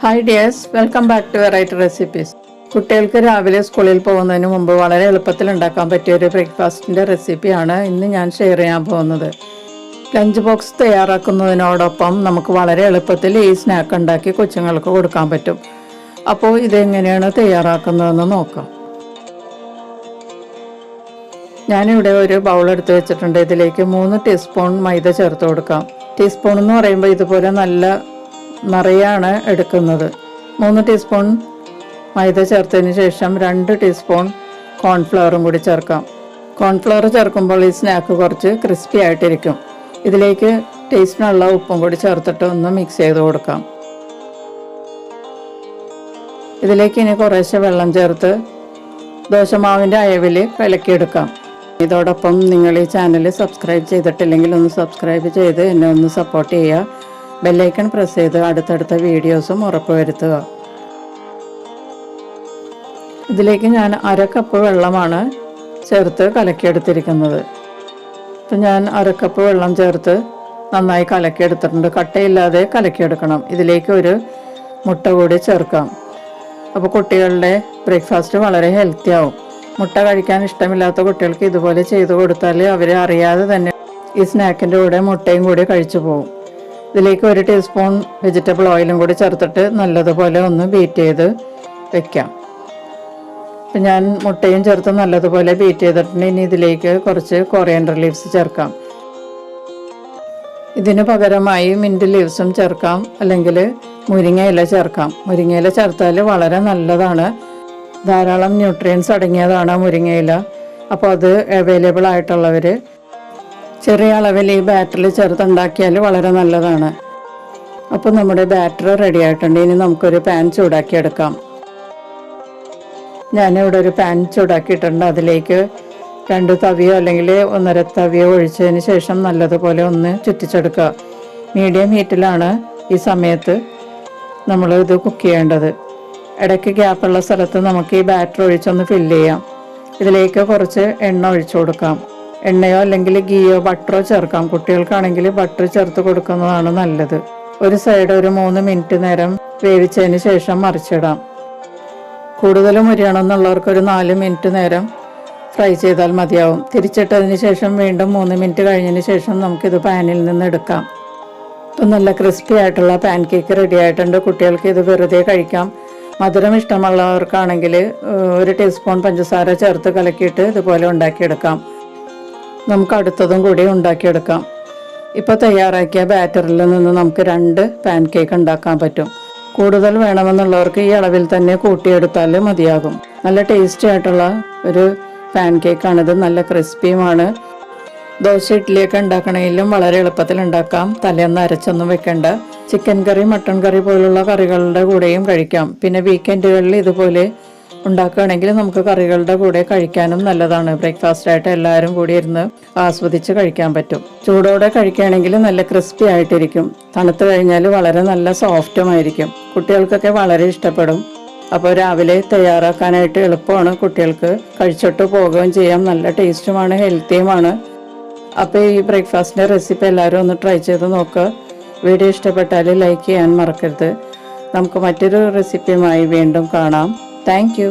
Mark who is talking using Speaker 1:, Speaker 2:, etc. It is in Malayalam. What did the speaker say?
Speaker 1: Hi dears, welcome back to variety recipes. കുട്ടികൾക്ക് രാവിലെ സ്കൂളിൽ പോകുന്നതിന് മുമ്പ് വളരെ എളുപ്പത്തിൽ ഉണ്ടാക്കാൻ പറ്റിയ ഒരു ബ്രേക്ക്ഫാസ്റ്റിൻ്റെ റെസിപ്പിയാണ് ഇന്ന് ഞാൻ ഷെയർ ചെയ്യാൻ പോകുന്നത്. ലഞ്ച് ബോക്സ് തയ്യാറാക്കുന്നതിനോടൊപ്പം നമുക്ക് വളരെ എളുപ്പത്തിൽ ഈ സ്നാക്ക് ഉണ്ടാക്കി കൊച്ചുങ്ങൾക്ക് കൊടുക്കാൻ പറ്റും. അപ്പോൾ ഇതെങ്ങനെയാണ് തയ്യാറാക്കുന്നതെന്ന് നോക്കാം. ഞാനിവിടെ ഒരു ബൗൾ എടുത്ത് വെച്ചിട്ടുണ്ട്. ഇതിലേക്ക് 3 ടീസ്പൂൺ മൈദ ചേർത്ത് കൊടുക്കാം. ടീസ്പൂൺ എന്ന് പറയുമ്പോൾ ഇതുപോലെ നല്ല നിറയാണ് എടുക്കുന്നത്. 3 ടീസ്പൂൺ മൈദ ചേർത്തതിന് ശേഷം 2 ടീസ്പൂൺ കോൺഫ്ലവറും കൂടി ചേർക്കാം. കോൺഫ്ലവർ ചേർക്കുമ്പോൾ ഈ സ്നാക്ക് കുറച്ച് ക്രിസ്പി ആയിട്ടിരിക്കും. ഇതിലേക്ക് ടേസ്റ്റിനുള്ള ഉപ്പും കൂടി ചേർത്തിട്ട് ഒന്ന് മിക്സ് ചെയ്ത് കൊടുക്കാം. ഇതിലേക്ക് ഇനി കുറേശ്ശെ വെള്ളം ചേർത്ത് ദോശമാവിൻ്റെ അയവിൽ കലക്കിയെടുക്കാം. ഇതോടൊപ്പം നിങ്ങൾ ഈ ചാനൽ സബ്സ്ക്രൈബ് ചെയ്തിട്ടില്ലെങ്കിൽ ഒന്ന് സബ്സ്ക്രൈബ് ചെയ്ത് എന്നെ ഒന്ന് സപ്പോർട്ട് ചെയ്യുക. ബെല്ലൈക്കൺ പ്രസ് ചെയ്ത് അടുത്തടുത്ത വീഡിയോസും ഉറപ്പുവരുത്തുക. ഇതിലേക്ക് ഞാൻ 1/2 കപ്പ് വെള്ളമാണ് ചേർത്ത് കലക്കിയെടുത്തിരിക്കുന്നത്. ഇപ്പം ഞാൻ 1/2 കപ്പ് വെള്ളം ചേർത്ത് നന്നായി കലക്കിയെടുത്തിട്ടുണ്ട്. കട്ടയില്ലാതെ കലക്കിയെടുക്കണം. ഇതിലേക്ക് ഒരു മുട്ട കൂടി ചേർക്കാം. അപ്പോൾ കുട്ടികളുടെ ബ്രേക്ക്ഫാസ്റ്റ് വളരെ ഹെൽത്തി ആവും. മുട്ട കഴിക്കാൻ ഇഷ്ടമില്ലാത്ത കുട്ടികൾക്ക് ഇതുപോലെ ചെയ്ത് കൊടുത്താൽ അവർ അറിയാതെ തന്നെ ഈ സ്നാക്കിൻ്റെ കൂടെ മുട്ടയും കൂടി കഴിച്ചു പോകും. ഇതിലേക്ക് 1 ടീസ്പൂൺ വെജിറ്റബിൾ ഓയിലും കൂടി ചേർത്തിട്ട് നല്ലതുപോലെ ഒന്ന് ബീറ്റ് ചെയ്ത് വെക്കാം. ഇപ്പം ഞാൻ മുട്ടയും ചേർത്ത് നല്ലതുപോലെ ബീറ്റ് ചെയ്തിട്ടുണ്ട്. ഇനി ഇതിലേക്ക് കുറച്ച് കൊറിയാണ്ടർ ലീവ്സ് ചേർക്കാം. ഇതിന് പകരമായി മിൻറ്റ് ലീവ്സും ചേർക്കാം, അല്ലെങ്കിൽ മുരിങ്ങയില ചേർക്കാം. മുരിങ്ങയില ചേർത്താൽ വളരെ നല്ലതാണ്. ധാരാളം ന്യൂട്രിയൻസ് അടങ്ങിയതാണ് മുരിങ്ങയില. അപ്പോൾ അത് അവൈലബിൾ ആയിട്ടുള്ളവർ ചെറിയ അളവിൽ ഈ ബാറ്ററിൽ ചേർത്തുണ്ടാക്കിയാൽ വളരെ നല്ലതാണ്. അപ്പോൾ നമ്മുടെ ബാറ്റർ റെഡി ആയിട്ടുണ്ട്. ഇനി നമുക്കൊരു പാൻ ചൂടാക്കിയെടുക്കാം. ഞാനിവിടെ ഒരു പാൻ ചൂടാക്കിയിട്ടുണ്ട്. അതിലേക്ക് 2 തവിയോ അല്ലെങ്കിൽ 1.5 തവിയോ ഒഴിച്ചതിന് ശേഷം നല്ലതുപോലെ ഒന്ന് ചുറ്റിച്ചെടുക്കുക. മീഡിയം ഹീറ്റിലാണ് ഈ സമയത്ത് നമ്മൾ ഇത് കുക്ക് ചെയ്യേണ്ടത്. ഇടയ്ക്ക് ഗ്യാപ്പുള്ള സ്ഥലത്ത് നമുക്ക് ഈ ബാറ്റർ ഒഴിച്ചൊന്ന് ഫില്ല് ചെയ്യാം. ഇതിലേക്ക് കുറച്ച് എണ്ണ ഒഴിച്ചു കൊടുക്കാം. എണ്ണയോ അല്ലെങ്കിൽ ഗീയോ ബട്ടറോ ചേർക്കാം. കുട്ടികൾക്കാണെങ്കിൽ ബട്ടർ ചേർത്ത് കൊടുക്കുന്നതാണ് നല്ലത്. ഒരു സൈഡ് ഒരു 3 മിനിറ്റ് നേരം വേവിച്ചതിന് ശേഷം മറിച്ചിടാം. കൂടുതൽ മുരിയണമെന്നുള്ളവർക്ക് ഒരു 4 മിനിറ്റ് നേരം ഫ്രൈ ചെയ്താൽ മതിയാവും. തിരിച്ചിട്ടതിന് ശേഷം വീണ്ടും 3 മിനിറ്റ് കഴിഞ്ഞതിന് ശേഷം നമുക്കിത് പാനിൽ നിന്ന് എടുക്കാം. ഇപ്പം നല്ല ക്രിസ്പി ആയിട്ടുള്ള പാൻ കേക്ക് റെഡി ആയിട്ടുണ്ട്. കുട്ടികൾക്ക് ഇത് വെറുതെ കഴിക്കാം. മധുരം ഇഷ്ടമുള്ളവർക്കാണെങ്കിൽ 1 ടീസ്പൂൺ പഞ്ചസാര ചേർത്ത് കലക്കിയിട്ട് ഇതുപോലെ ഉണ്ടാക്കിയെടുക്കാം. നമുക്ക് അടുത്തതും കൂടി ഉണ്ടാക്കിയെടുക്കാം. ഇപ്പോൾ തയ്യാറാക്കിയ ബാറ്ററിൽ നിന്ന് നമുക്ക് 2 പാൻ കേക്ക് ഉണ്ടാക്കാൻ പറ്റും. കൂടുതൽ വേണമെന്നുള്ളവർക്ക് ഈ അളവിൽ തന്നെ കൂട്ടിയെടുത്താൽ മതിയാകും. നല്ല ടേസ്റ്റി ആയിട്ടുള്ള ഒരു പാൻ കേക്കാണിത്. നല്ല ക്രിസ്പിയുമാണ്. ദോശ ഇഡ്ഡലിയൊക്കെ ഉണ്ടാക്കണമെങ്കിലും വളരെ എളുപ്പത്തിൽ ഉണ്ടാക്കാം. തലേന്ന് അരച്ചൊന്നും വെക്കേണ്ട. ചിക്കൻ കറി, മട്ടൺ കറി പോലുള്ള കറികളുടെ കൂടെയും കഴിക്കാം. പിന്നെ വീക്കെൻഡുകളിൽ ഇതുപോലെ ഉണ്ടാക്കുകയാണെങ്കിൽ നമുക്ക് കറികളുടെ കൂടെ കഴിക്കാനും നല്ലതാണ്. ബ്രേക്ക്ഫാസ്റ്റായിട്ട് എല്ലാവരും കൂടി ഇരുന്ന് ആസ്വദിച്ച് കഴിക്കാൻ പറ്റും. ചൂടോടെ കഴിക്കുകയാണെങ്കിൽ നല്ല ക്രിസ്പി ആയിട്ടിരിക്കും. തണുത്ത് കഴിഞ്ഞാൽ വളരെ നല്ല സോഫ്റ്റുമായിരിക്കും. കുട്ടികൾക്കൊക്കെ വളരെ ഇഷ്ടപ്പെടും. അപ്പോൾ രാവിലെ തയ്യാറാക്കാനായിട്ട് എളുപ്പമാണ്. കുട്ടികൾക്ക് കഴിച്ചിട്ട് പോകുകയും ചെയ്യാം. നല്ല ടേസ്റ്റുമാണ്, ഹെൽത്തിയുമാണ്. അപ്പോൾ ഈ ബ്രേക്ക്ഫാസ്റ്റിൻ്റെ റെസിപ്പി എല്ലാവരും ഒന്ന് ട്രൈ ചെയ്ത് നോക്കുക. വീഡിയോ ഇഷ്ടപ്പെട്ടാൽ ലൈക്ക് ചെയ്യാൻ മറക്കരുത്. നമുക്ക് മറ്റൊരു റെസിപ്പിയുമായി വീണ്ടും കാണാം. Thank you.